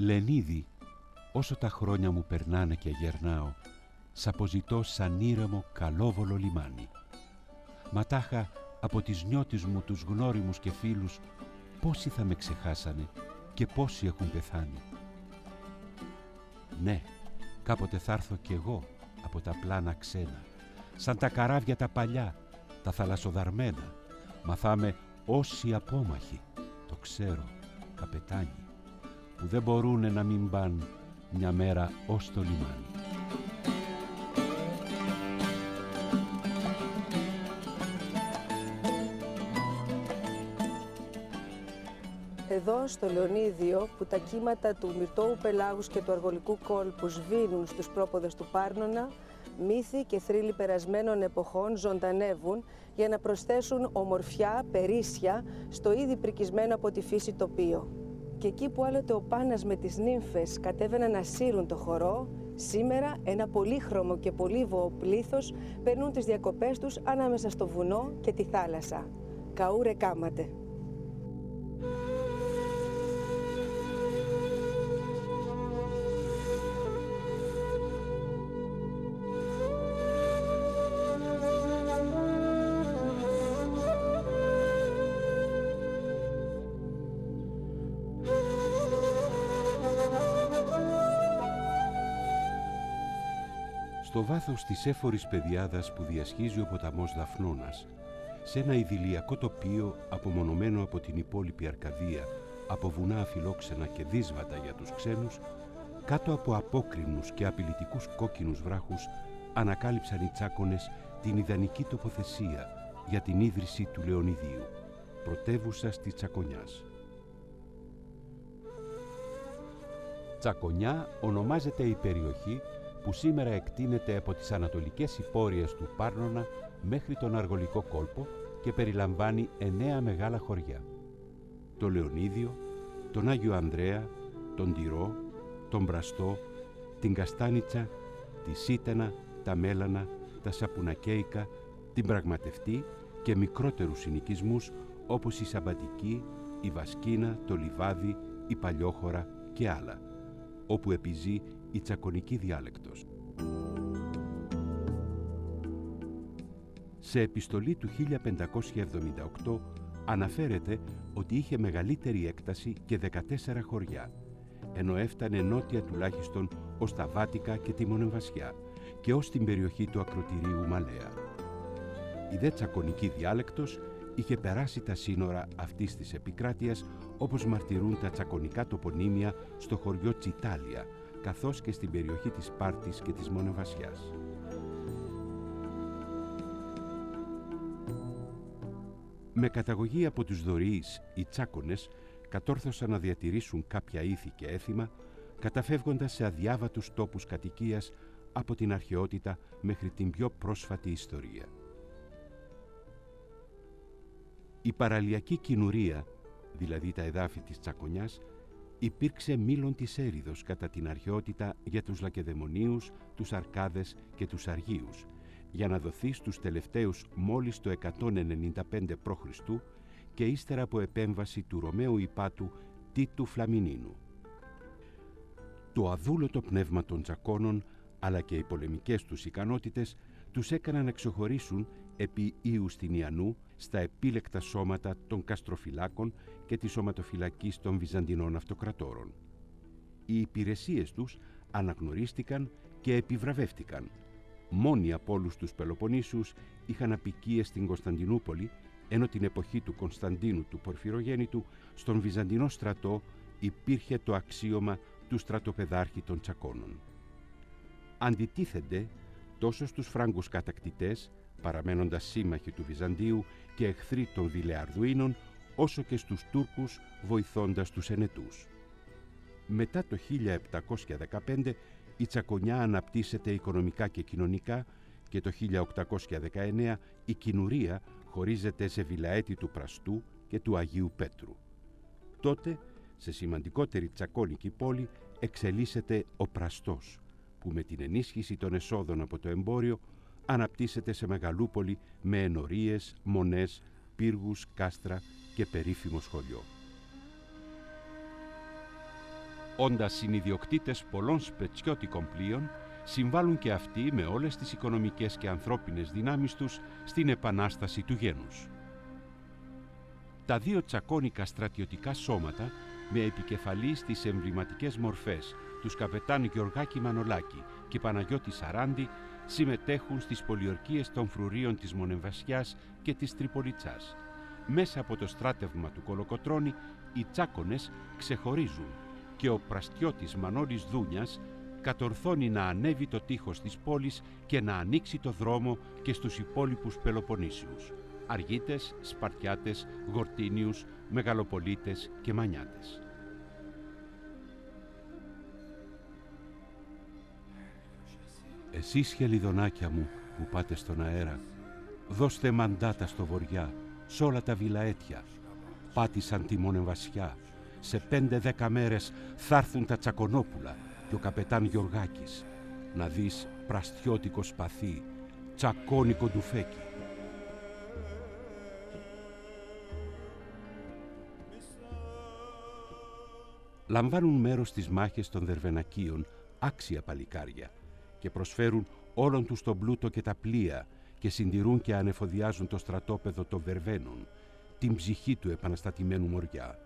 Λενίδη, όσο τα χρόνια μου περνάνε και γερνάω, σ' αποζητώ σαν ήρεμο καλόβολο λιμάνι. Ματάχα από τις νιώτης μου τους γνώριμους και φίλους, πόσοι θα με ξεχάσανε και πόσοι έχουν πεθάνει. Ναι, κάποτε θα έρθω κι εγώ από τα πλάνα ξένα, σαν τα καράβια τα παλιά, τα θαλασσοδαρμένα, μα θα είμαι όσοι απόμαχοι, το ξέρω, καπετάνοι, που δεν μπορούνε να μην παν μια μέρα ως το λιμάνι. Εδώ στο Λεωνίδιο, που τα κύματα του Μυρτώου Πελάγους και του Αργολικού κόλπου σβήνουν στους πρόποδες του Πάρνονα, μύθοι και θρύλοι περασμένων εποχών ζωντανεύουν για να προσθέσουν ομορφιά, περίσσια στο ήδη πρικισμένο από τη φύση τοπίο. Και εκεί που άλλοτε ο Πάνας με τις νύμφες κατέβαιναν να σύρουν το χορό, σήμερα ένα πολύχρωμο και πολύβοο πλήθος περνούν τις διακοπές τους ανάμεσα στο βουνό και τη θάλασσα. Καούρε κάματε. Στο βάθος της έφορης πεδιάδας που διασχίζει ο ποταμός Δαφνώνας, σε ένα ιδηλιακό τοπίο απομονωμένο από την υπόλοιπη Αρκαδία, από βουνά αφιλόξενα και δύσβατα για τους ξένους, κάτω από απόκρημνους και απειλητικούς κόκκινους βράχους, ανακάλυψαν οι τσάκονες την ιδανική τοποθεσία για την ίδρυση του Λεωνιδίου, πρωτεύουσας της Τσακονιάς. Τσακονιά ονομάζεται η περιοχή που σήμερα εκτείνεται από τις ανατολικές υπόρειες του Πάρνονα μέχρι τον Αργολικό κόλπο και περιλαμβάνει 9 μεγάλα χωριά. Το Λεωνίδιο, τον Άγιο Ανδρέα, τον Τυρό, τον Μπραστό, την Καστάνιτσα, τη Σίτενα, τα Μέλανα, τα Σαπουνακέικα, την Πραγματευτή και μικρότερους συνοικισμούς όπως η Σαμπατική, η Βασκίνα, το Λιβάδι, η Παλιόχώρα και άλλα, όπου επιζεί η τσακονική διάλεκτος. Σε επιστολή του 1578 αναφέρεται ότι είχε μεγαλύτερη έκταση και 14 χωριά, ενώ έφτανε νότια τουλάχιστον ως τα Βάτικα και τη Μονεμβασιά και ως την περιοχή του ακροτηρίου Μαλέα. Η δε τσακονική διάλεκτος είχε περάσει τα σύνορα αυτής της επικράτειας, όπως μαρτυρούν τα τσακονικά τοπονύμια στο χωριό Τσιτάλια, καθώς και στην περιοχή της Σπάρτης και της Μονεβασιάς. Με καταγωγή από τους Δωρείς, οι Τσάκονες κατόρθωσαν να διατηρήσουν κάποια ήθη και έθιμα, καταφεύγοντας σε αδιάβατους τόπους κατοικίας από την αρχαιότητα μέχρι την πιο πρόσφατη ιστορία. Η παραλιακή κοινουρία, δηλαδή τα εδάφη της Τσακονιάς, υπήρξε μήλον της έριδος κατά την αρχαιότητα για τους Λακεδαιμονίους, τους Αρκάδες και τους Αργίους, για να δοθεί στους τελευταίους μόλις το 195 π.Χ. και ύστερα από επέμβαση του Ρωμαίου Ιππάτου Τίτου Φλαμινίνου. Το αδούλωτο πνεύμα των Τσακώνων, αλλά και οι πολεμικές τους ικανότητες, τους έκαναν να εξοχωρήσουν επί Ιουστινιανού στα επίλεκτα σώματα των καστροφυλάκων και της σωματοφυλακής των Βυζαντινών αυτοκρατόρων. Οι υπηρεσίες τους αναγνωρίστηκαν και επιβραβεύτηκαν. Μόνοι από όλους τους Πελοποννήσους είχαν αποικίες στην Κωνσταντινούπολη, ενώ την εποχή του Κωνσταντίνου του Πορφυρογέννητου στον Βυζαντινό στρατό υπήρχε το αξίωμα του στρατοπεδάρχη των Τσακώνων. Αντιτίθενται τόσο στους Φράγκους κατακτητές, παραμένοντας σύμμαχοι του Βυζαντίου και εχθροί των Βιλεαρδουίνων, όσο και στους Τούρκους, βοηθώντας τους Ενετούς. Μετά το 1715 η Τσακονιά αναπτύσσεται οικονομικά και κοινωνικά και το 1819 η κοινουρία χωρίζεται σε βιλαέτη του Πραστού και του Αγίου Πέτρου. Τότε, σε σημαντικότερη τσακώνικη πόλη, εξελίσσεται ο Πραστός, που με την ενίσχυση των εσόδων από το εμπόριο αναπτύσσεται σε μεγαλούπολη με ενορίες, μονές, πύργους, κάστρα και περίφημο σχολείο. όντας συνιδιοκτήτες πολλών σπετσιώτικων πλοίων, συμβάλλουν και αυτοί με όλες τις οικονομικές και ανθρώπινες δυνάμεις τους στην επανάσταση του γένους. Τα δύο τσακώνικα στρατιωτικά σώματα, με επικεφαλής τις εμβληματικές μορφές τους καπετάν Γεωργάκη Μανολάκη και Παναγιώτη Σαράντη, συμμετέχουν στις πολιορκίες των φρουρίων της Μονεμβασιάς και της Τριπολιτσάς. Μέσα από το στράτευμα του Κολοκοτρώνη, οι τσάκονες ξεχωρίζουν και ο πραστιώτης Μανώλης Δούνιας κατορθώνει να ανέβει το τείχος της πόλης και να ανοίξει το δρόμο και στους υπόλοιπους Πελοποννήσιους, Αργίτες, Σπαρτιάτες, Γορτίνιους, Μεγαλοπολίτες και Μανιάτες. Εσείς χελιδονάκια μου που πάτε στον αέρα, δώστε μαντάτα στο βοριά, σ' όλα τα βιλαέτια. Πάτησαν τη Μονεμβασιά. Σε 5-10 μέρες θα έρθουν τα Τσακονόπουλα και ο καπετάν Γεωργάκης. Να δεις πραστιώτικο σπαθί, τσακώνικο ντουφέκι. Λαμβάνουν μέρος στις μάχες των Δερβενακίων άξια παλικάρια και προσφέρουν όλον τους τον πλούτο και τα πλοία και συντηρούν και ανεφοδιάζουν το στρατόπεδο των Βερβαίνων, την ψυχή του επαναστατημένου Μοριά.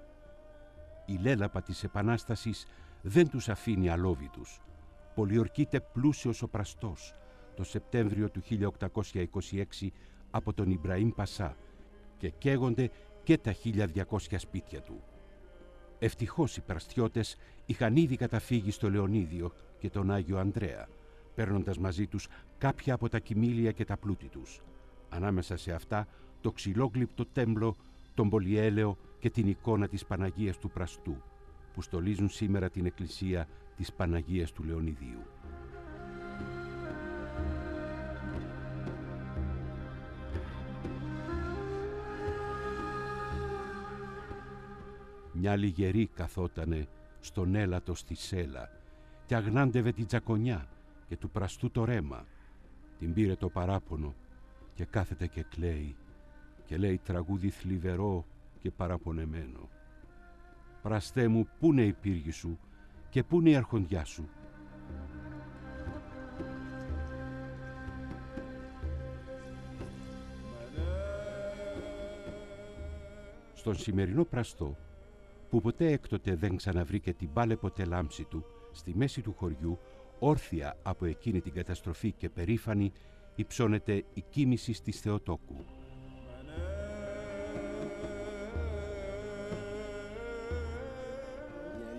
Η λέλαπα της Επανάστασης δεν τους αφήνει αλόβητους. Πολιορκείται πλούσιος ο Πραστός το Σεπτέμβριο του 1826 από τον Ιμπραήμ Πασά και καίγονται και τα 1200 σπίτια του. Ευτυχώς οι πραστιώτες είχαν ήδη καταφύγει στο Λεωνίδιο και τον Άγιο Ανδρέα, παίρνοντας μαζί τους κάποια από τα κοιμήλια και τα πλούτη τους. Ανάμεσα σε αυτά το ξυλόγλυπτο τέμπλο, τον πολυέλαιο και την εικόνα της Παναγίας του Πραστού, που στολίζουν σήμερα την εκκλησία της Παναγίας του Λεωνιδίου. Μια λιγερή καθότανε στον έλατο στη σέλα και αγνάντευε την τσακονιά και του Πραστού το ρέμα. Την πήρε το παράπονο και κάθεται και κλαίει και λέει τραγούδι θλιβερό και παραπονεμένο. Πραστέ μου, πού είναι η πύργη σου και πού είναι η αρχοντιά σου? Στον σημερινό Πραστό, που ποτέ έκτοτε δεν ξαναβρήκε την πάλεποτέ λάμψη του, στη μέση του χωριού, όρθια από εκείνη την καταστροφή και περήφανη, υψώνεται η κοίμηση της Θεοτόκου.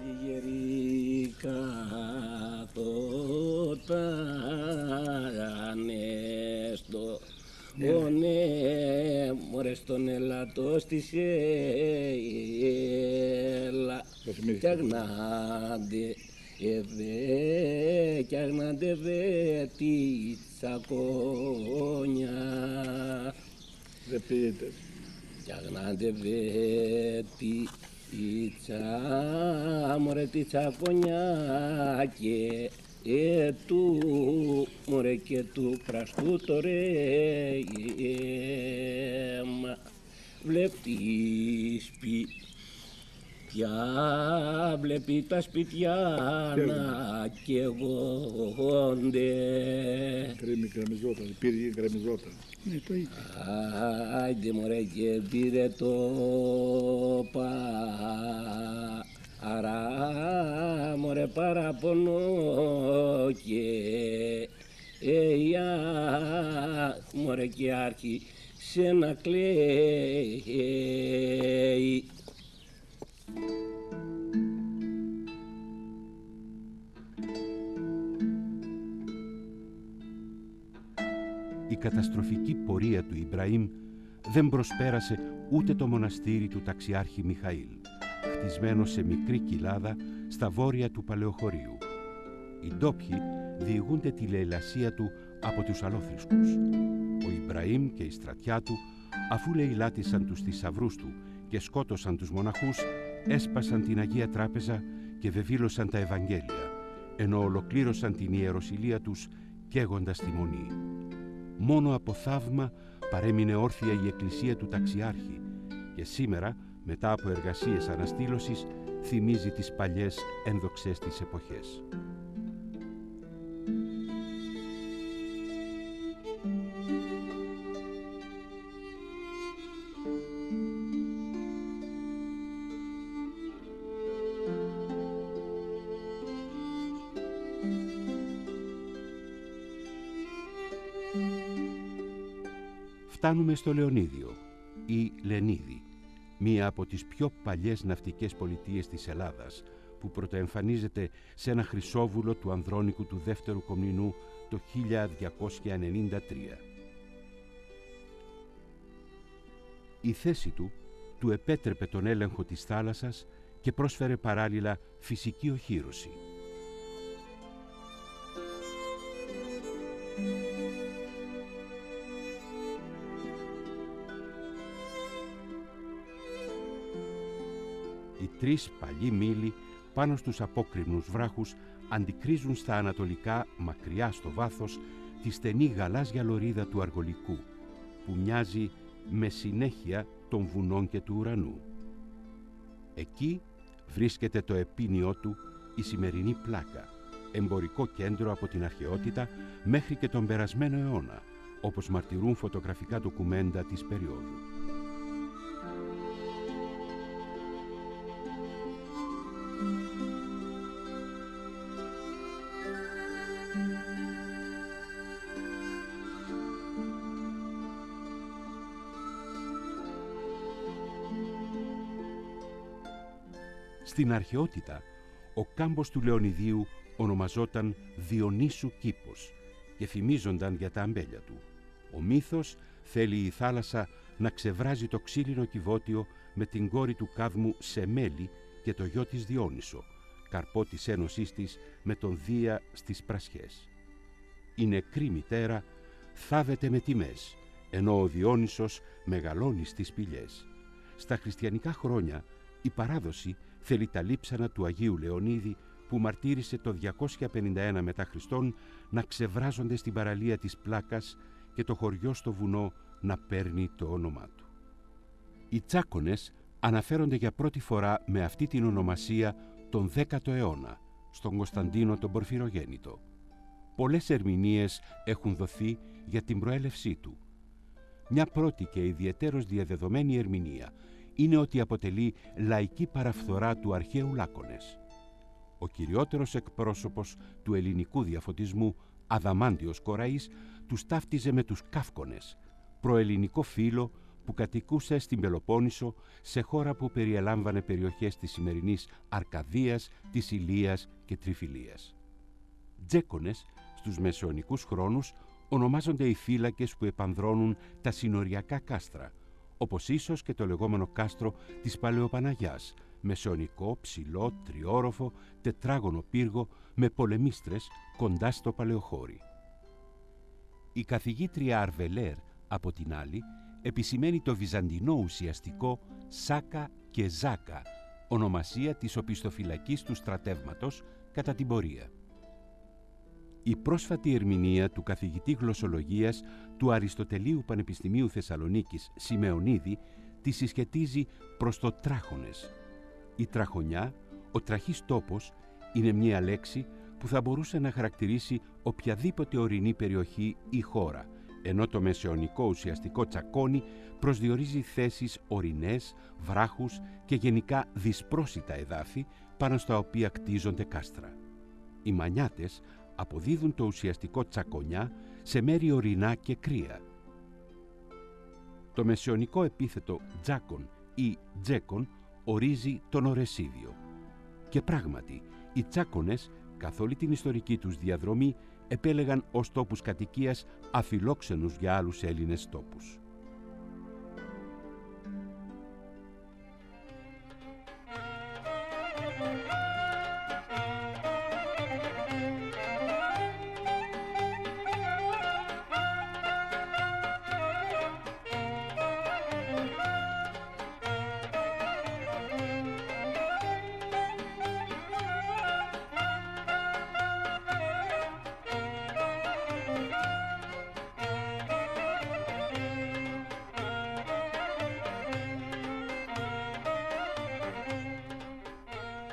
Μια λιγερή καθότανε στο ναι, μωρέ στον ελατό στη σέλα κι αγνάντε κι αγνάντε δε τη τσακόνια κι αγνάντε δε τη μωρέ τη τσακόνια και του μωρέ και του Πραστού το ρέμα βλέπεις βλέπει τα σπιτιά να καίγονται. Γκρεμιζόταν, υπήρχε γκρεμιζόταν. Ναι, το είχε. Άιντε μωρέ και πήρε το άρα μωρέ παραπονώ και μωρέ και άρχισε να κλαίει. Η καταστροφική πορεία του Ιμπραήμ δεν προσπέρασε ούτε το μοναστήρι του ταξιάρχη Μιχαήλ, χτισμένο σε μικρή κοιλάδα στα βόρεια του Παλαιοχωρίου. Οι ντόπιοι διηγούνται τη λαιλασία του από τους αλόθρησκους. Ο Ιμπραήμ και η στρατιά του, αφού λαιλάτισαν τους θησαυρούς του και σκότωσαν τους μοναχούς, έσπασαν την Αγία Τράπεζα και βεβήλωσαν τα Ευαγγέλια, ενώ ολοκλήρωσαν την ιεροσυλία τους καίγοντας τη Μονή. Μόνο από θαύμα παρέμεινε όρθια η εκκλησία του ταξιάρχη και σήμερα, μετά από εργασίες αναστήλωσης, θυμίζει τις παλιές ένδοξες της εποχές. Φτάνουμε στο Λεωνίδιο ή Λενίδη, μία από τις πιο παλιές ναυτικές πολιτείες της Ελλάδας, που πρωτοεμφανίζεται σε ένα χρυσόβουλο του Ανδρώνικου του δεύτερου Κομνηνού το 1293. Η θέση του επέτρεπε τον έλεγχο της θάλασσας και πρόσφερε παράλληλα φυσική οχύρωση. Οι τρεις παλιοί μήλοι πάνω στους απόκρημνους βράχους αντικρίζουν στα ανατολικά, μακριά στο βάθος, τη στενή γαλάζια λωρίδα του Αργολικού, που μοιάζει με συνέχεια των βουνών και του ουρανού. Εκεί βρίσκεται το επίνειό του, η σημερινή Πλάκα, εμπορικό κέντρο από την αρχαιότητα μέχρι και τον περασμένο αιώνα, όπως μαρτυρούν φωτογραφικά ντοκουμέντα της περίοδου. Στην αρχαιότητα, ο κάμπος του Λεωνιδίου ονομαζόταν Διονύσου Κήπος και φημίζονταν για τα αμπέλια του. Ο μύθος θέλει η θάλασσα να ξεβράζει το ξύλινο κυβότιο με την κόρη του Κάδμου Σεμέλη και το γιο της Διόνυσο, καρπό της ένωσής της με τον Δία στις Πρασιές. Η νεκρή μητέρα θάβεται με τιμές, ενώ ο Διόνυσος μεγαλώνει στις σπηλιές. Στα χριστιανικά χρόνια, η παράδοση θέλει τα λείψανα του Αγίου Λεωνίδη, που μαρτύρησε το 251 μετά Χριστόν, να ξεβράζονται στην παραλία της Πλάκας και το χωριό στο βουνό να παίρνει το όνομά του. Οι Τσάκονες αναφέρονται για πρώτη φορά με αυτή την ονομασία τον 10ο αιώνα, στον Κωνσταντίνο τον Πορφυρογέννητο. Πολλές ερμηνείες έχουν δοθεί για την προέλευσή του. Μια πρώτη και ιδιαιτέρως διαδεδομένη ερμηνεία είναι ότι αποτελεί λαϊκή παραφθορά του αρχαίου Λάκωνες. Ο κυριότερος εκπρόσωπος του ελληνικού διαφωτισμού, Αδαμάντιος Κοραής, τους ταύτιζε με τους Κάφκονες, προελληνικό φύλο που κατοικούσε στην Πελοπόννησο, σε χώρα που περιελάμβανε περιοχές της σημερινής Αρκαδίας, της Ηλίας και Τριφυλίας. Τζέκονες, στους μεσαιωνικούς χρόνους, ονομάζονται οι φύλακες που επανδρώνουν τα συνοριακά κάστρα, όπως ίσως και το λεγόμενο κάστρο της Παλαιοπαναγιάς, μεσαιωνικό, ψηλό, τριόροφο, τετράγωνο πύργο με πολεμίστρες κοντά στο Παλαιοχώρι. Η καθηγήτρια Αρβελέρ, από την άλλη, επισημαίνει το βυζαντινό ουσιαστικό Σάκα και Ζάκα, ονομασία της οπισθοφυλακής του στρατεύματος κατά την πορεία. Η πρόσφατη ερμηνεία του καθηγητή γλωσσολογίας του Αριστοτελείου Πανεπιστημίου Θεσσαλονίκης Σιμεωνίδη τη συσχετίζει προς το τράχονες. Η τραχονιά, ο τραχής τόπος, είναι μια λέξη που θα μπορούσε να χαρακτηρίσει οποιαδήποτε ορεινή περιοχή ή χώρα, ενώ το μεσαιωνικό ουσιαστικό τσακώνι προσδιορίζει θέσεις ορεινές, βράχους και γενικά δυσπρόσιτα εδάφη πάνω στα οποία κτίζονται κάστρα. Οι Μανιάτες αποδίδουν το ουσιαστικό τσακονιά σε μέρη ορεινά και κρύα. Το μεσαιωνικό επίθετο τζάκον ή τζέκον ορίζει τον Ορεσίδιο. Και πράγματι, οι Τσάκονες, καθ' όλη την ιστορική τους διαδρομή, επέλεγαν ως τόπους κατοικίας αφιλόξενους για άλλους Έλληνες τόπους.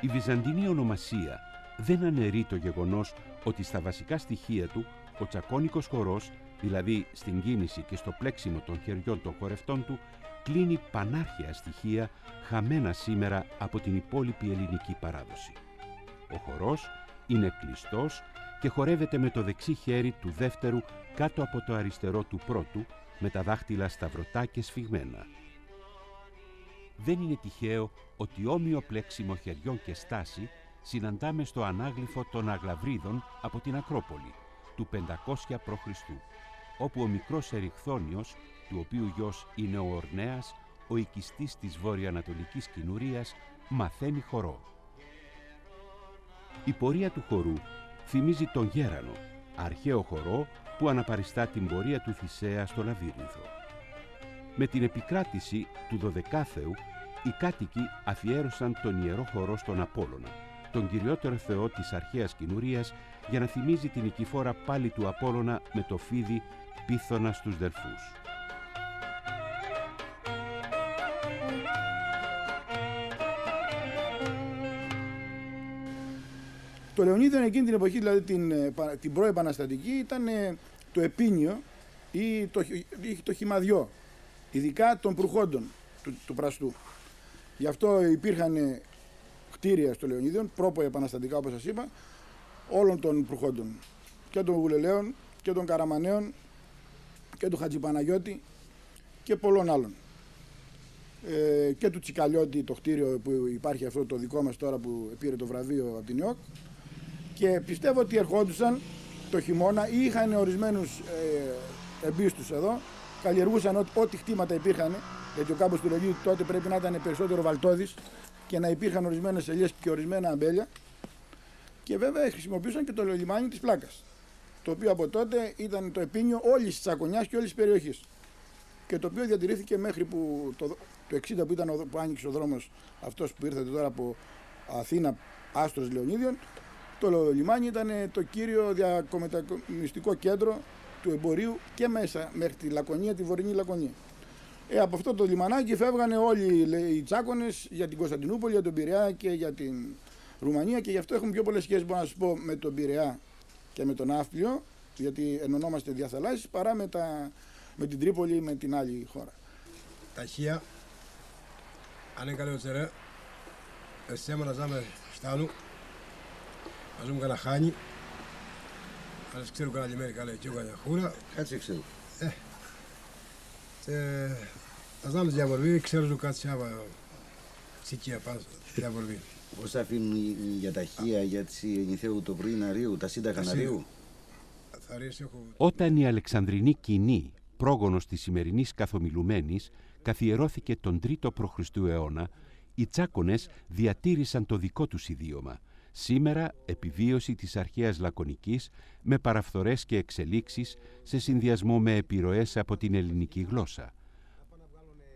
Η βυζαντινή ονομασία δεν αναιρεί το γεγονός ότι στα βασικά στοιχεία του ο τσακώνικος χορός, δηλαδή στην κίνηση και στο πλέξιμο των χεριών των χορευτών του, κλείνει πανάρχαια στοιχεία χαμένα σήμερα από την υπόλοιπη ελληνική παράδοση. Ο χορός είναι κλειστός και χορεύεται με το δεξί χέρι του δεύτερου κάτω από το αριστερό του πρώτου, με τα δάχτυλα σταυρωτά και σφιγμένα. Δεν είναι τυχαίο ότι όμοιο πλέξιμο χεριών και στάση συναντάμε στο ανάγλυφο των Αγλαβρίδων από την Ακρόπολη του 500 π.Χ., όπου ο μικρός Ερυχθόνιος, του οποίου γιος είναι ο Ορνέας, ο οικιστής της βορειοανατολικής Κινουρίας, μαθαίνει χορό. Η πορεία του χορού θυμίζει τον Γέρανο, αρχαίο χορό που αναπαριστά την πορεία του Θησέα στο Λαβύρινθο. Με την επικράτηση του 12ου, οι κάτοικοι αφιέρωσαν τον ιερό χορό στον Απόλλωνα, τον κυριότερο θεό της αρχαίας Κινουρίας, για να θυμίζει την νικηφόρα πάλι του Απόλλωνα με το φίδι Πίθωνα στους Δελφούς. Το Λεωνίδιο εκείνη την εποχή, δηλαδή την προεπαναστατική, ήταν το επίνιο ή το χυμαδιό, ειδικά των προχόντων του Πραστού. Γι' αυτό υπήρχαν κτίρια στο Λεωνίδιο, προπροεπαναστατικά όπως σας είπα, όλων των προχόντων, και των Βουλελαίων και των Καραμαναίων και του Χατζηπαναγιώτη και πολλών άλλων. Και του Τσικαλιώτη, το κτίριο που υπάρχει αυτό το δικό μας τώρα που πήρε το βραβείο από την ΙΟΚ. Και πιστεύω ότι ερχόντουσαν το χειμώνα ή είχαν ορισμένους εμπίστους εδώ, καλλιεργούσαν ό,τι χτήματα υπήρχαν, γιατί ο κάμπος του Λεωνίδιου τότε πρέπει να ήταν περισσότερο βαλτώδης και να υπήρχαν ορισμένες ελιές και ορισμένα αμπέλια. Και βέβαια χρησιμοποιούσαν και το λιμάνι της Πλάκας, το οποίο από τότε ήταν το επίνιο όλης της Τσακωνιάς και όλης της περιοχής. Και το οποίο διατηρήθηκε μέχρι που το 60 που, που άνοιξε ο δρόμος αυτός που ήρθατε τώρα από Αθήνα, Άστρος, Λεωνίδιον. Το λιμάνι ήταν το κύριο διακομετακομιστικό κέντρο του εμπορίου και μέσα μέχρι τη Λακωνία, τη βορεινή Λακωνία. Από αυτό το λιμανάκι φεύγανε όλοι οι Τσάκωνες για την Κωνσταντινούπολη, για τον Πειραιά και για την Ρουμανία, και γι' αυτό έχουμε πιο πολλές σχέσεις, μπορώ να σας πω, με τον Πειραιά και με τον Ναύπλιο, γιατί ενωνόμαστε διαθαλάσσεις, παρά με την Τρίπολη ή με την άλλη χώρα. Ταχεία, αν είναι καλό τσερέ, εσέμα να ζάμε στάνου, να ζούμε κανένα χάνι, αλλά ξέρω κανένα λιμένι καλά και κανένα χούρα. Κάτσε ξέρω. Να ζάμε διαβορβή, ξέρω κάτι σιάβα, ψυχία πάνω διαβορβή. Πώς θα αφήνουν για ταχεία, για τις νηθαίου το πρωί Ναρίου, τα σύνταγα Ναρίου. Όταν η Αλεξανδρινή Κοινή, πρόγονος της σημερινής Καθομιλουμένης, καθιερώθηκε τον 3ο π.Χ. αιώνα, οι Τσάκωνες διατήρησαν το δικό τους ιδίωμα, σήμερα επιβίωση της αρχαίας Λακωνικής, με παραφθορές και εξελίξεις σε συνδυασμό με επιρροές από την ελληνική γλώσσα.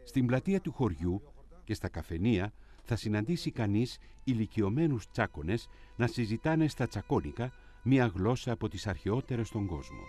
Στην πλατεία του χωριού και στα καφενεία θα συναντήσει κανείς ηλικιωμένους Τσάκωνες να συζητάνε στα τσακώνικα, μια γλώσσα από τις αρχαιότερες στον κόσμο.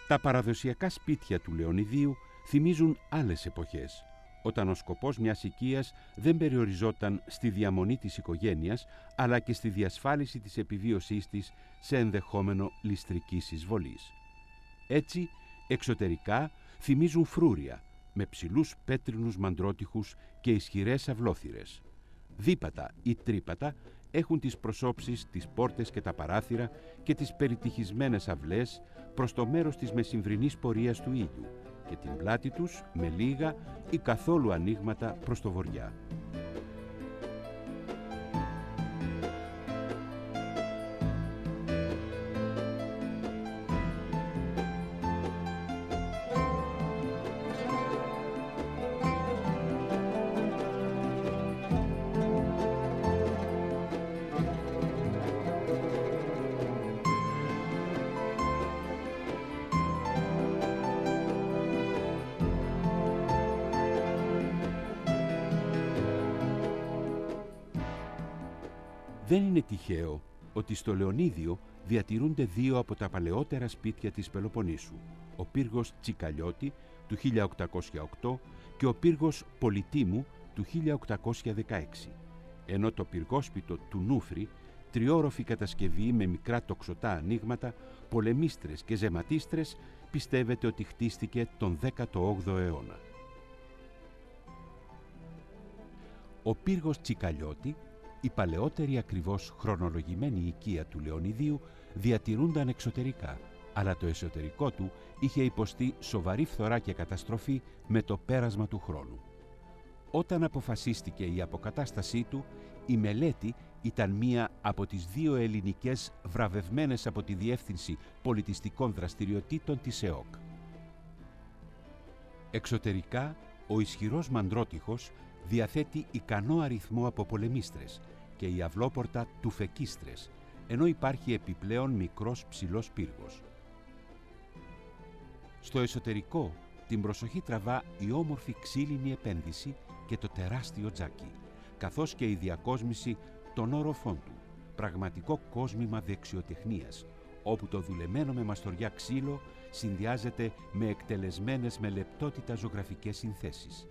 Τα παραδοσιακά σπίτια του Λεωνιδίου θυμίζουν άλλες εποχές, όταν ο σκοπός μιας οικίας δεν περιοριζόταν στη διαμονή της οικογένειας, αλλά και στη διασφάλιση της επιβίωσής της σε ενδεχόμενο ληστρικής εισβολής. Έτσι, εξωτερικά θυμίζουν φρούρια, με ψηλούς πέτρινους μαντρότυχους και ισχυρές αυλόθυρες. Δίπατα ή τρίπατα έχουν τις προσώψεις, τις πόρτες και τα παράθυρα και τις περιτυχισμένες αυλές προς το μέρος της μεσημβρινής πορείας του ήλιου και την πλάτη τους με λίγα ή καθόλου ανοίγματα προς το βοριά. Δεν είναι τυχαίο ότι στο Λεωνίδιο διατηρούνται δύο από τα παλαιότερα σπίτια της Πελοποννήσου, ο πύργος Τσικαλιώτη του 1808 και ο πύργος Πολυτίμου του 1816, ενώ το πυργόσπιτο του Νούφρι, τριόροφη κατασκευή με μικρά τοξωτά ανοίγματα, πολεμίστρες και ζεματίστρες, πιστεύεται ότι χτίστηκε τον 18ο αιώνα. Ο πύργος Τσικαλιώτη, η παλαιότερη ακριβώς χρονολογημένη οικία του Λεωνιδίου, διατηρούνταν εξωτερικά, αλλά το εσωτερικό του είχε υποστεί σοβαρή φθορά και καταστροφή με το πέρασμα του χρόνου. Όταν αποφασίστηκε η αποκατάστασή του, η μελέτη ήταν μία από τις δύο ελληνικές βραβευμένες από τη Διεύθυνση Πολιτιστικών Δραστηριοτήτων της ΕΟΚ. Εξωτερικά, ο ισχυρός μαντρότυχος διαθέτει ικανό αριθμό από πολεμίστρες και η αυλόπορτα τουφεκίστρες, ενώ υπάρχει επιπλέον μικρός ψηλός πύργος. Στο εσωτερικό, την προσοχή τραβά η όμορφη ξύλινη επένδυση και το τεράστιο τζάκι, καθώς και η διακόσμηση των όροφών του, πραγματικό κόσμημα δεξιοτεχνίας, όπου το δουλεμένο με μαστοριά ξύλο συνδυάζεται με εκτελεσμένες με λεπτότητα ζωγραφικές συνθέσεις.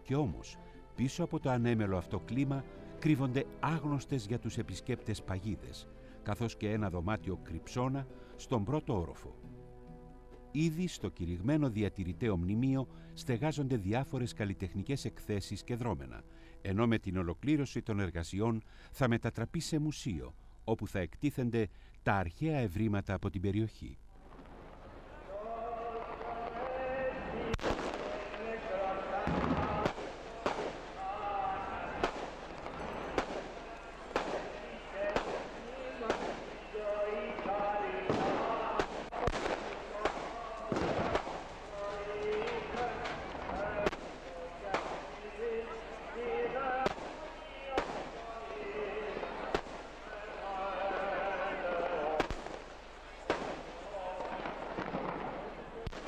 Και όμως, πίσω από το ανέμελο αυτό κλίμα κρύβονται άγνωστες για τους επισκέπτες παγίδες, καθώς και ένα δωμάτιο κρυψώνα στον πρώτο όροφο. Ήδη στο κηρυγμένο διατηρηταίο μνημείο στεγάζονται διάφορες καλλιτεχνικές εκθέσεις και δρόμενα, ενώ με την ολοκλήρωση των εργασιών θα μετατραπεί σε μουσείο, όπου θα εκτίθενται τα αρχαία ευρήματα από την περιοχή.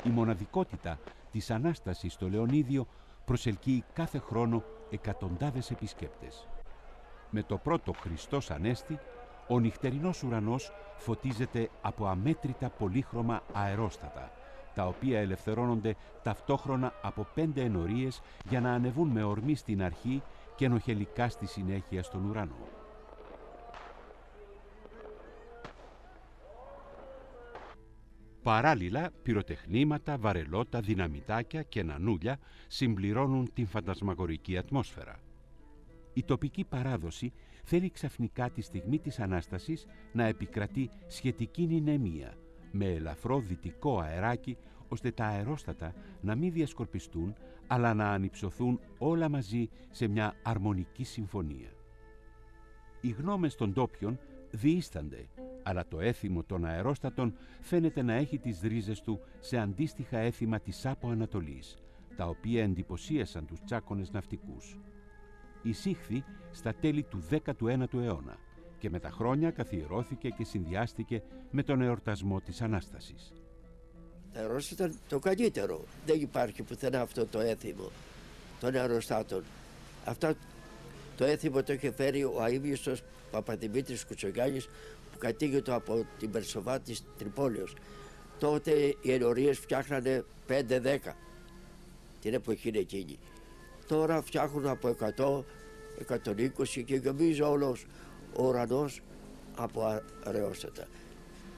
Η μοναδικότητα της Ανάστασης στο Λεωνίδιο προσελκύει κάθε χρόνο εκατοντάδες επισκέπτες. Με το πρώτο Χριστός Ανέστη, ο νυχτερινός ουρανός φωτίζεται από αμέτρητα πολύχρωμα αερόστατα, τα οποία ελευθερώνονται ταυτόχρονα από 5 ενορίες για να ανεβούν με ορμή στην αρχή και ενοχελικά στη συνέχεια στον ουρανό. Παράλληλα, πυροτεχνήματα, βαρελότα, δυναμητάκια και νανούλια συμπληρώνουν την φαντασμαγορική ατμόσφαιρα. Η τοπική παράδοση θέλει ξαφνικά τη στιγμή της Ανάστασης να επικρατεί σχετική νηνεμία, με ελαφρό δυτικό αεράκι, ώστε τα αερόστατα να μην διασκορπιστούν, αλλά να ανυψωθούν όλα μαζί σε μια αρμονική συμφωνία. Οι γνώμες των ντόπιων διείστανται, αλλά το έθιμο των αερόστατων φαίνεται να έχει τις ρίζες του σε αντίστοιχα έθιμα της Άπο Ανατολής, τα οποία εντυπωσίασαν τους τσάκονες ναυτικούς. Εισήχθη στα τέλη του 19ου αιώνα και με τα χρόνια καθιερώθηκε και συνδυάστηκε με τον εορτασμό της Ανάστασης. Τα αερόστατα ήταν το καλύτερο. Δεν υπάρχει πουθενά αυτό το έθιμο των αεροστάτων. Αυτά το έθιμο το είχε φέρει ο αείμνηστος Παπαδημήτρης Κουτσογιάννης, που κατήγεται από την Περσοβά της Τρυπόλεως. Τότε οι ενορίες φτιάχνανε 5-10 την εποχή εκείνη. Τώρα φτιάχνουν από 100, 120 και γεμίζει όλος ο ουρανός από αερόστατα.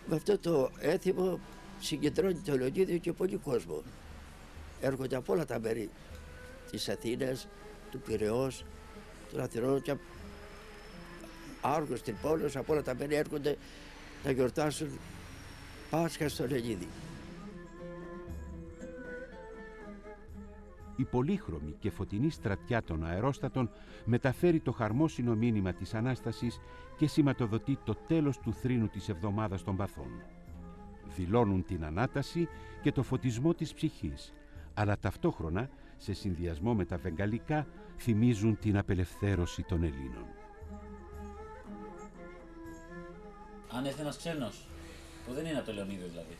Με αυτό το έθιμο συγκεντρώνει το Λεωνίδιο και πολύ κόσμο. Έρχονται από όλα τα μέρη της Αθήνας, του Πειραιώς, των Αθηνών και Άργος, Τρυπόλεως, από όλα τα μέρη έρχονται να γιορτάσουν Πάσχα στο Λεωνίδι. Η πολύχρωμη και φωτεινή στρατιά των αερόστατων μεταφέρει το χαρμόσυνο μήνυμα της Ανάστασης και σηματοδοτεί το τέλος του θρήνου της εβδομάδας των παθών. Δηλώνουν την Ανάταση και το φωτισμό της ψυχής, αλλά ταυτόχρονα, σε συνδυασμό με τα βεγγαλικά, θυμίζουν την απελευθέρωση των Ελλήνων. Αν έρθει ένας ξένος, που δεν είναι από το Λεωνίδιο δηλαδή,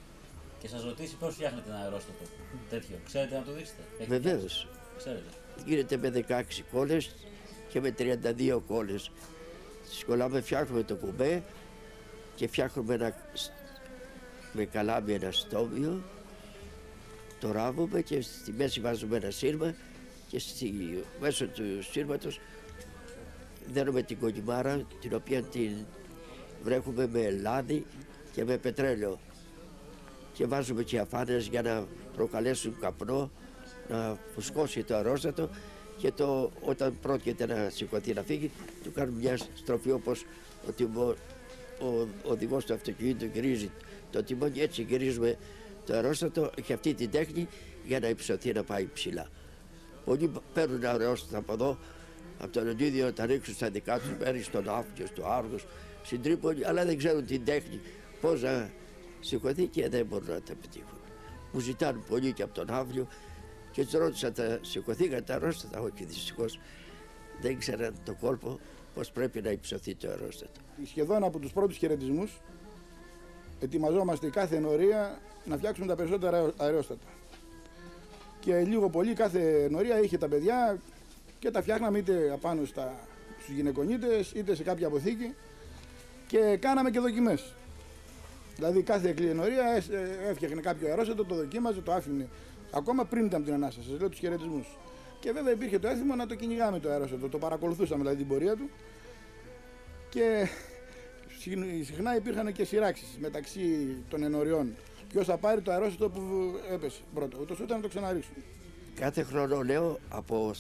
και σας ρωτήσει πώς φτιάχνετε ένα αερόστατο τέτοιο, ξέρετε να το δείξετε? Βεβαίως. Ξέρετε. Γίνεται με 16 κόλλες και με 32 κόλλες. σκολάμε, φτιάχνουμε το κουμπέ και φτιάχνουμε με καλάμι ένα στόμιο, το ράβουμε και στη μέση βάζουμε ένα σύρμα και μέσω του σύρματος δένουμε την κοκκιμάρα, την οποία την βρέχουμε με λάδι και με πετρέλαιο και βάζουμε και αφάνες για να προκαλέσουν καπνό, να φουσκώσει το αρρώστατο και όταν πρόκειται να σηκωθεί να φύγει του κάνουμε μια στροφή όπως ο οδηγός του αυτοκινήτου γυρίζει το τιμόνι, έτσι γυρίζουμε το αρρώστατο, έχει αυτή την τέχνη για να υψωθεί να πάει ψηλά. Πολλοί παίρνουν αρρώστατα από εδώ, από τον Ονίδιο, τα ρίξουν στα δικά τους μέρη, στον Άφγιο, στο Άργος, στην Τρίπολη, αλλά δεν ξέρουν την τέχνη πώς να σηκωθεί και δεν μπορούν να τα πετύχουν. Μου ζητάνε πολύ και από τον Άφγιο και τους ρώτησα, τα σηκωθήκατε τα αρρώστατα? Όχι, δυστυχώς δεν ξέραν το κόλπο πώς πρέπει να υψωθεί το αρρώστατο. Σχεδόν από τους πρώτους χαιρετισμούς ετοιμαζόμαστε κάθε ενορία να φτιάξουμε τα περισσότερα αερόστατα. Και λίγο πολύ κάθε ενορία είχε τα παιδιά και τα φτιάχναμε είτε απάνω στους γυναικονίτες είτε σε κάποια αποθήκη και κάναμε και δοκιμές. Δηλαδή κάθε ενορία έφτιαχνε κάποιο αερόστατο, το δοκίμαζε, το άφηνε ακόμα πριν ήταν την ανάσταση, σας λέω τους χαιρετισμούς. Και βέβαια υπήρχε το έθιμο να το κυνηγάμε το αερόστατο, το παρακολουθούσαμε δηλαδή την πορεία του και συχνά υπήρχαν και σειράξεις μεταξύ των ενωριών. Ποιος θα πάρει το αερόστατο που έπεσε πρώτο, ούτως ώστε να το ξαναρίξουν. Κάθε χρόνο λέω, από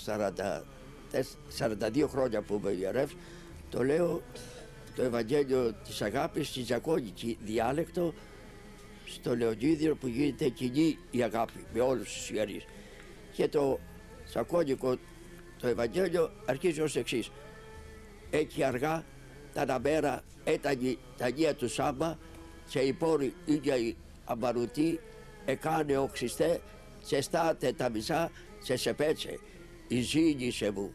42 χρόνια που είμαι ιερεύς, το λέω το Ευαγγέλιο της Αγάπης στη Ζακώνικη διάλεκτο, στο Λεωνίδιο που γίνεται κοινή η αγάπη με όλους τους ιερείς. Και το Ζακώνικο το Ευαγγέλιο αρχίζει ως εξής. Έτσι αργά τα αναμέρα έταγε τα νία του Σάμπα και η πόρη ίδια η αμπαρουτή εκάνε οξυστέ και στάτε τα μισά και σε πέτσε η ζήνησε μου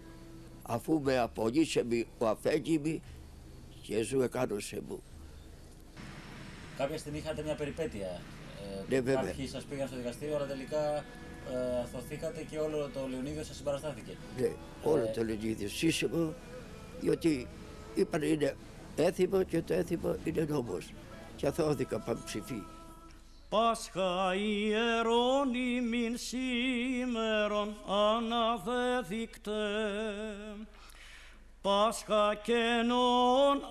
αφού με απολύσε μη ο αφέγγιμη και ζου εκάνωσε μου. Κάποια στιγμή είχατε μια περιπέτεια. Ναι, βέβαια. Κάποιοι σας πήγαν στο δικαστήριο, αλλά τελικά αθωθήκατε και όλο το Λεωνίδιο σας συμπαραστάθηκε. Ναι, όλο το Λεωνίδιο σύσσημο, διότι είπαν είναι έθιμο και το έθιμο είναι νόμος. Και αθώθηκα πανψηφί. Πάσχα ιερώνυμην σήμερον αναδέδεικτε, Πάσχα καινών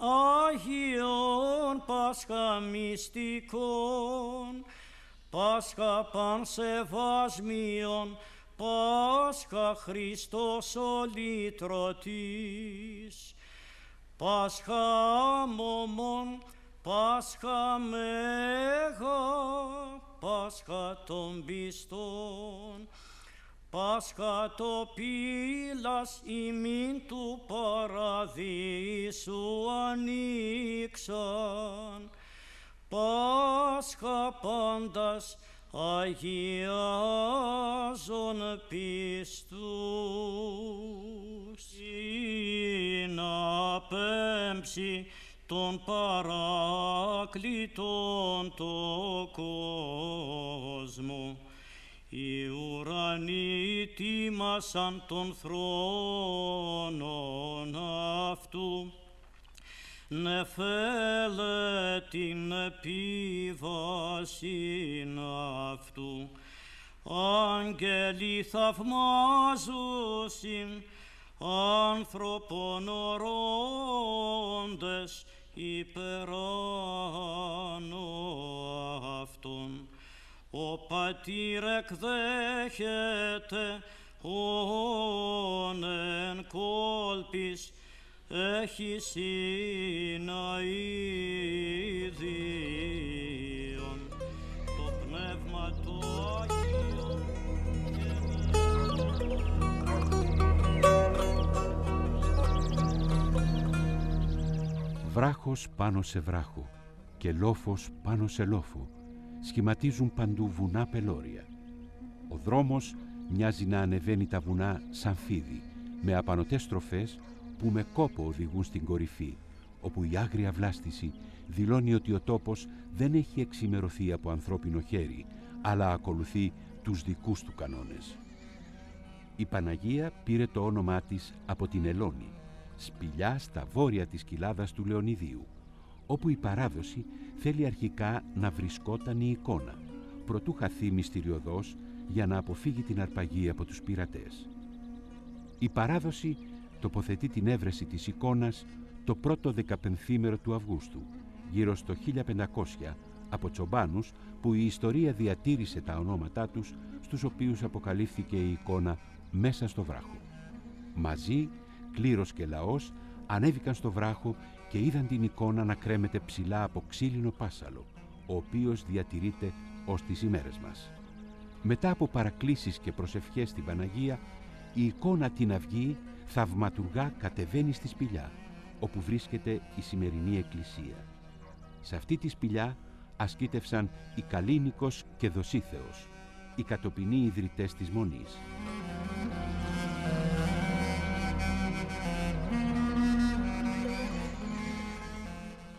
Άγιον, Πάσχα μυστικών, Πάσχα πανσεβάσμιον, Πάσχα Χριστός ο λυτρωτής, Πάσχα μωμόν, Πάσχα μέγα, Πάσχα των πιστών, Πάσχα το πύλας ημίν του παραδείσου ανοίξαν, Πάσχα πάντας αγιάζων πιστούς. Να πέμψει τον παράκλητον το κόσμο, οι ουρανοί τίμασαν τον θρόνον αυτού, νεφέλε την επίβασιν αυτού. Άγγελοι θαυμάζουσιν, άνθρωπον ορώντες υπεράνω αυτόν. Ο πατήρ εκδέχεται ον εν κόλπης έχει συναηδίον το πνεύμα του Αγίου. Βράχος πάνω σε βράχο και λόφος πάνω σε λόφο σχηματίζουν παντού βουνά πελώρια. Ο δρόμος μοιάζει να ανεβαίνει τα βουνά σαν φίδι, με απανωτές στροφές που με κόπο οδηγούν στην κορυφή, όπου η άγρια βλάστηση δηλώνει ότι ο τόπος δεν έχει εξημερωθεί από ανθρώπινο χέρι, αλλά ακολουθεί τους δικούς του κανόνες. Η Παναγία πήρε το όνομά της από την Ελώνη, σπηλιά στα βόρεια της κοιλάδας του Λεωνιδίου, όπου η παράδοση θέλει αρχικά να βρισκόταν η εικόνα, προτού χαθεί μυστηριωδώς για να αποφύγει την αρπαγή από τους πειρατές. Η παράδοση τοποθετεί την έβρεση της εικόνας το πρώτο 15ήμερο του Αυγούστου, γύρω στο 1500, από τσομπάνους που η ιστορία διατήρησε τα ονόματά τους, στους οποίους αποκαλύφθηκε η εικόνα μέσα στο βράχο. Μαζί, κλήρος και λαός ανέβηκαν στο βράχο και είδαν την εικόνα να κρέμεται ψηλά από ξύλινο πάσαλο, ο οποίος διατηρείται ως τις ημέρες μας. Μετά από παρακλήσεις και προσευχές στην Παναγία, η εικόνα την αυγή θαυματουργά κατεβαίνει στη σπηλιά, όπου βρίσκεται η σημερινή εκκλησία. Σε αυτή τη σπηλιά ασκήτευσαν η Καλίνικος και Δοσίθεος, οι κατοπινοί ιδρυτές της Μονής.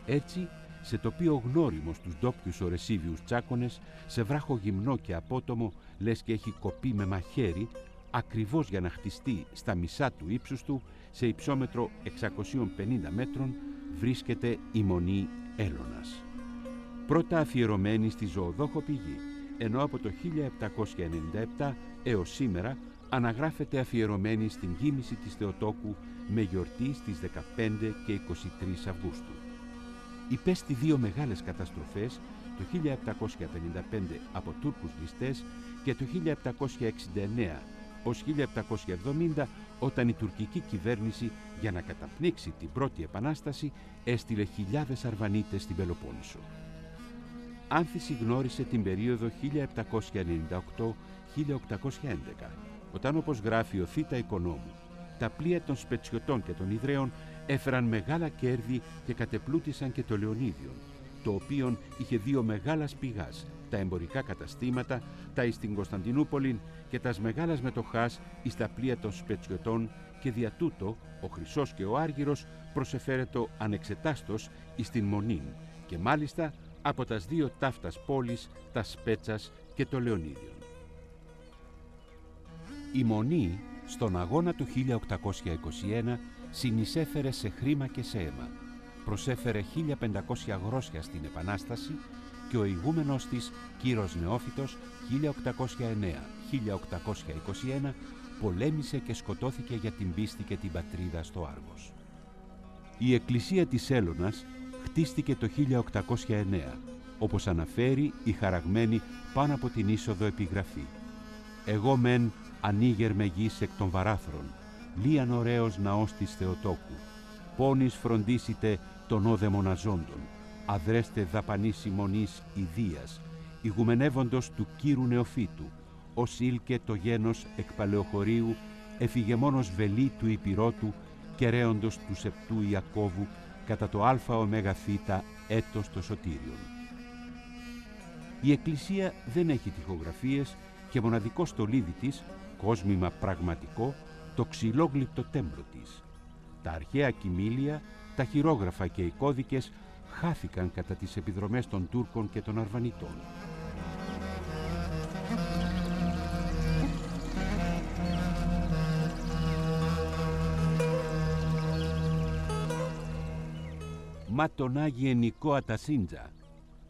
Έτσι, σε τοπίο γνώριμο στους ντόπιους ορεσίβιους τσάκονες, σε βράχο γυμνό και απότομο, λες και έχει κοπεί με μαχαίρι, ακριβώς για να χτιστεί στα μισά του ύψους του, σε υψόμετρο 650 μέτρων, βρίσκεται η Μονή Έλωνας. Πρώτα αφιερωμένη στη ζωοδόχο πηγή, ενώ από το 1797 έως σήμερα αναγράφεται αφιερωμένη στην γύμνηση της Θεοτόκου με γιορτή στις 15 και 23 Αυγούστου. Υπέστη δύο μεγάλες καταστροφές, το 1755 από Τούρκους ληστές και το 1769 ως 1770, όταν η τουρκική κυβέρνηση, για να καταπνίξει την πρώτη επανάσταση, έστειλε χιλιάδες Αρβανίτες στην Πελοπόννησο. Άνθηση γνώρισε την περίοδο 1798-1811, όταν, όπως γράφει ο Θήτα Οικονόμου, τα πλοία των Σπετσιωτών και των Ιδραίων έφεραν μεγάλα κέρδη και κατεπλούτησαν και το Λεωνίδιον, το οποίον είχε δύο μεγάλας πηγάς, τα εμπορικά καταστήματα, τα εις την Κωνσταντινούπολη και τας μεγάλας μετοχάς εις τα πλοία των Σπετσιωτών, και δια τούτο ο Χρυσός και ο Άργυρος προσεφέρετο ανεξετάστος εις την Μονήν, και μάλιστα από τας δύο ταύτας πόλεις, τα Σπέτσας και το Λεωνίδιον. Η Μονή στον αγώνα του 1821 συνεισέφερε σε χρήμα και σε αίμα, προσέφερε 1500 αγρόσια στην Επανάσταση και ο ηγούμενος της, Κύρος Νεόφυτος, 1809-1821, πολέμησε και σκοτώθηκε για την πίστη και την πατρίδα στο Άργος. Η εκκλησία της Έλωνας χτίστηκε το 1809, όπως αναφέρει η χαραγμένη πάνω από την είσοδο επιγραφή. «Εγώ μεν ανοίγερ με γης εκ των βαράθρων, λίαν ωραίος ναός της Θεοτόκου, πόνης φροντίσετε των όδεμων αζώντων, αδρέστε δαπανής ημονής ιδίας, ηγουμενεύοντος του Κύρου Νεοφύτου, ως ήλκε το γένος εκ Παλαιοχωρίου, εφηγεμόνος βελή του Υπηρώτου, κεραίοντος του Σεπτού Ιακώβου, κατά το ΑΟΜ έτος το Σωτήριον». Η εκκλησία δεν έχει τοιχογραφίες και μοναδικό στολίδι της, κόσμημα πραγματικό, το ξυλόγλυπτο τέμπλο της. Τα αρχαία κοιμήλια, τα χειρόγραφα και οι κώδικες χάθηκαν κατά τις επιδρομές των Τούρκων και των Αρβανιτών. «Μα τον Άγιε Νικό Ατασίντζα»,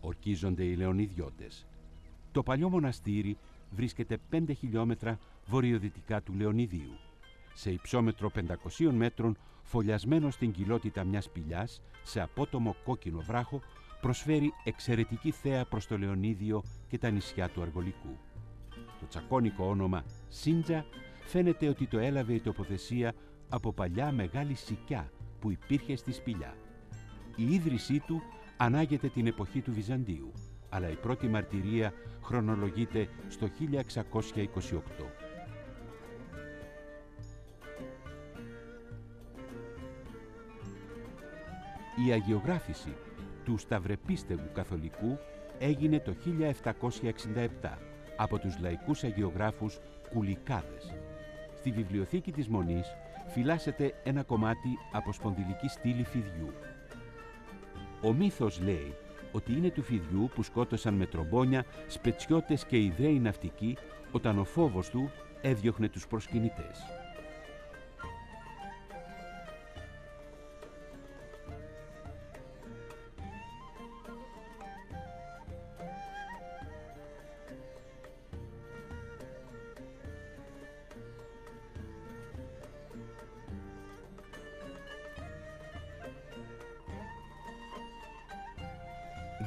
ορκίζονται οι Λεωνιδιώτες. Το παλιό μοναστήρι βρίσκεται 5 χιλιόμετρα βορειοδυτικά του Λεωνιδίου, σε υψόμετρο 500 μέτρων, φωλιασμένο στην κοιλότητα μιας σπηλιάς, σε απότομο κόκκινο βράχο, προσφέρει εξαιρετική θέα προς το Λεωνίδιο και τα νησιά του Αργολικού. Το τσακώνικο όνομα Σύντζα φαίνεται ότι το έλαβε η τοποθεσία από παλιά μεγάλη σικιά που υπήρχε στη σπηλιά. Η ίδρυσή του ανάγεται την εποχή του Βυζαντίου, αλλά η πρώτη μαρτυρία χρονολογείται στο 1628. Η αγιογράφηση του Σταυρεπίστευου Καθολικού έγινε το 1767 από τους λαϊκούς αγιογράφους Κουλικάδες. Στη βιβλιοθήκη της Μονής φυλάσσεται ένα κομμάτι από σπονδυλική στήλη φιδιού. Ο μύθος λέει ότι είναι του φιδιού που σκότωσαν με τρομπόνια Σπετσιώτες και Ιδραίοι ναυτικοί όταν ο φόβος του έδιωχνε τους προσκυνητές.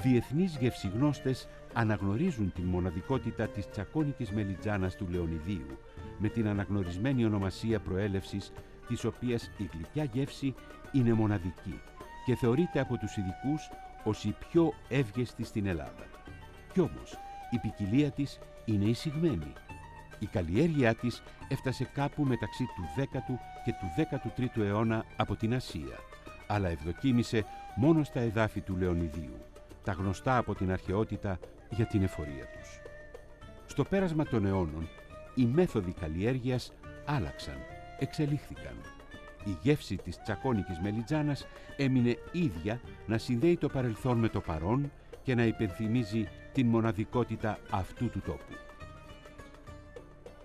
διεθνείς γευσιγνώστες αναγνωρίζουν την μοναδικότητα της τσακώνικης μελιτζάνας του Λεωνιδίου με την αναγνωρισμένη ονομασία προέλευσης, της οποίας η γλυκιά γεύση είναι μοναδική και θεωρείται από τους ειδικούς ως η πιο εύγεστη στην Ελλάδα. Κι όμως η ποικιλία της είναι εισηγμένη. Η καλλιέργειά της έφτασε κάπου μεταξύ του 10ου και του 13ου αιώνα από την Ασία, αλλά ευδοκίμησε μόνο στα εδάφη του Λεωνιδίου, τα γνωστά από την αρχαιότητα για την εφορία τους. Στο πέρασμα των αιώνων, οι μέθοδοι καλλιέργειας άλλαξαν, εξελίχθηκαν. Η γεύση της τσακώνικης μελιτζάνας έμεινε ίδια να συνδέει το παρελθόν με το παρόν και να υπενθυμίζει την μοναδικότητα αυτού του τόπου.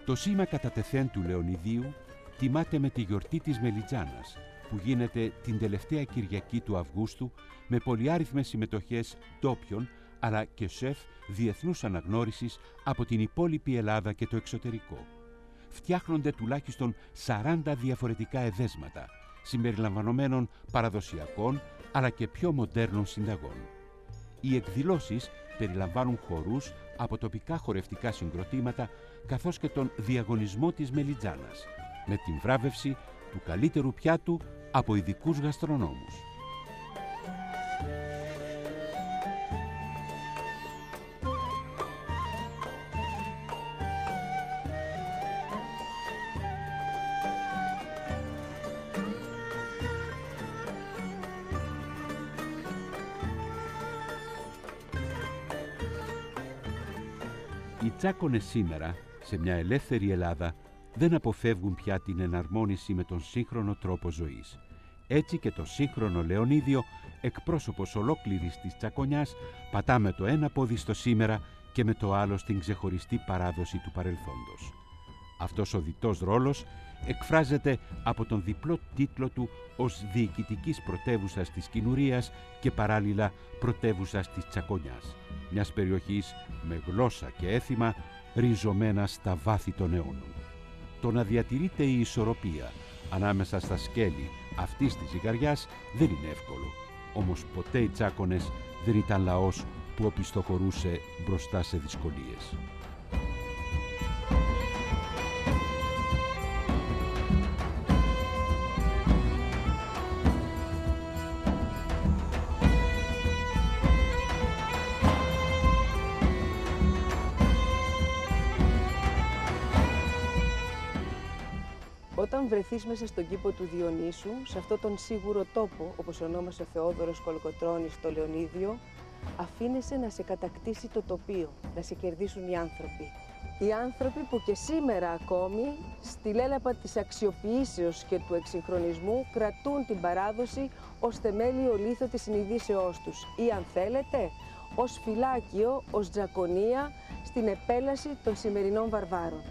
Το σήμα κατά τεθέν του Λεωνιδίου τιμάται με τη γιορτή της μελιτζάνας, που γίνεται την τελευταία Κυριακή του Αυγούστου με πολυάριθμες συμμετοχές ντόπιων αλλά και σεφ διεθνούς αναγνώρισης από την υπόλοιπη Ελλάδα και το εξωτερικό. Φτιάχνονται τουλάχιστον 40 διαφορετικά εδέσματα, συμπεριλαμβανομένων παραδοσιακών αλλά και πιο μοντέρνων συνταγών. Οι εκδηλώσεις περιλαμβάνουν χορούς από τοπικά χορευτικά συγκροτήματα καθώς και τον διαγωνισμό της μελιτζάνας, με την βράβευση του καλύτερου πιάτου από ειδικούς γαστρονόμους. Οι τσάκονες σήμερα, σε μια ελεύθερη Ελλάδα, δεν αποφεύγουν πια την εναρμόνιση με τον σύγχρονο τρόπο ζωής. Έτσι και το σύγχρονο Λεωνίδιο, εκπρόσωπος ολόκληρης της τσακονιάς, πατά με το ένα πόδι στο σήμερα και με το άλλο στην ξεχωριστή παράδοση του παρελθόντος. Αυτός ο διτός ρόλος εκφράζεται από τον διπλό τίτλο του ως διοικητικής πρωτεύουσας της Κινουρίας και παράλληλα πρωτεύουσας της Τσακονιάς, μιας περιοχής με γλώσσα και έθιμα ριζωμένα στα βάθη των αιώνων. Το να διατηρείται η ισορροπία ανάμεσα στα σκέλη αυτής της ζυγαριάς δεν είναι εύκολο, όμως ποτέ οι τσάκονες δεν ήταν λαός που οπισθοχωρούσε μπροστά σε δυσκολίες. Όταν βρεθείς μέσα στον κήπο του Διονύσου, σε αυτόν τον σίγουρο τόπο, όπως ονόμασε ο Θεόδωρος Κολοκοτρώνης στο Λεωνίδιο, αφήνεσαι να σε κατακτήσει το τοπίο, να σε κερδίσουν οι άνθρωποι. Οι άνθρωποι που και σήμερα ακόμη, στη λέλαπα της αξιοποιήσεως και του εξυγχρονισμού, κρατούν την παράδοση ως θεμέλιο λίθο της συνειδήσεώς τους ή, αν θέλετε, ως φυλάκιο, ως τζακονία στην επέλαση των σημερινών βαρβάρων.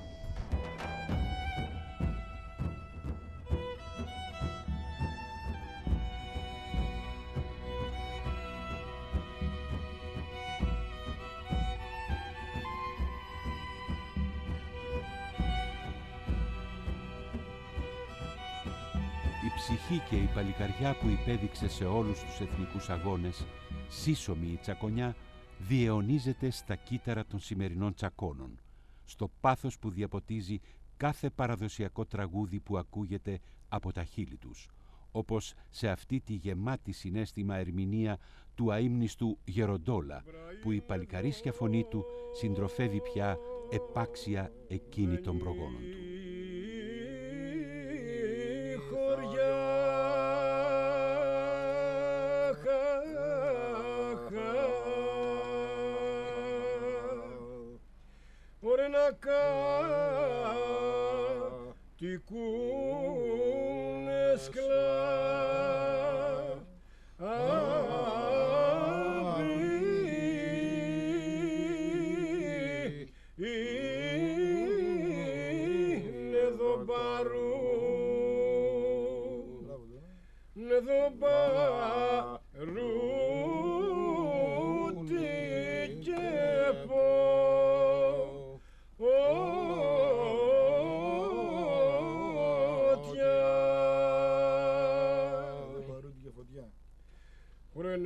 Η ψυχή και η παλικαριά που υπέδειξε σε όλους τους εθνικούς αγώνες, σύσσωμη η τσακονιά, διαιωνίζεται στα κύτταρα των σημερινών τσακώνων, στο πάθος που διαποτίζει κάθε παραδοσιακό τραγούδι που ακούγεται από τα χείλη τους, όπως σε αυτή τη γεμάτη συναίσθημα ερμηνεία του αείμνηστου Γεροντόλα, που η παλικαρίσια φωνή του συντροφεύει πια επάξια εκείνη των προγόνων του.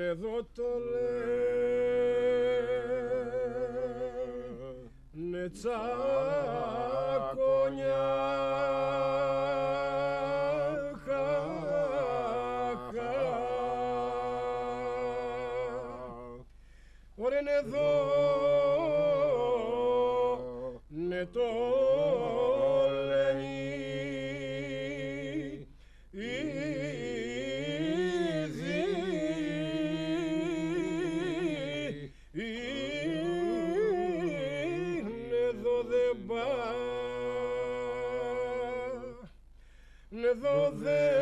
Εδώ το λέει τσακονιά. Ωρεν εδώ ναι το λένε ήδη είναι εδώ δεν πά, εδώ δεν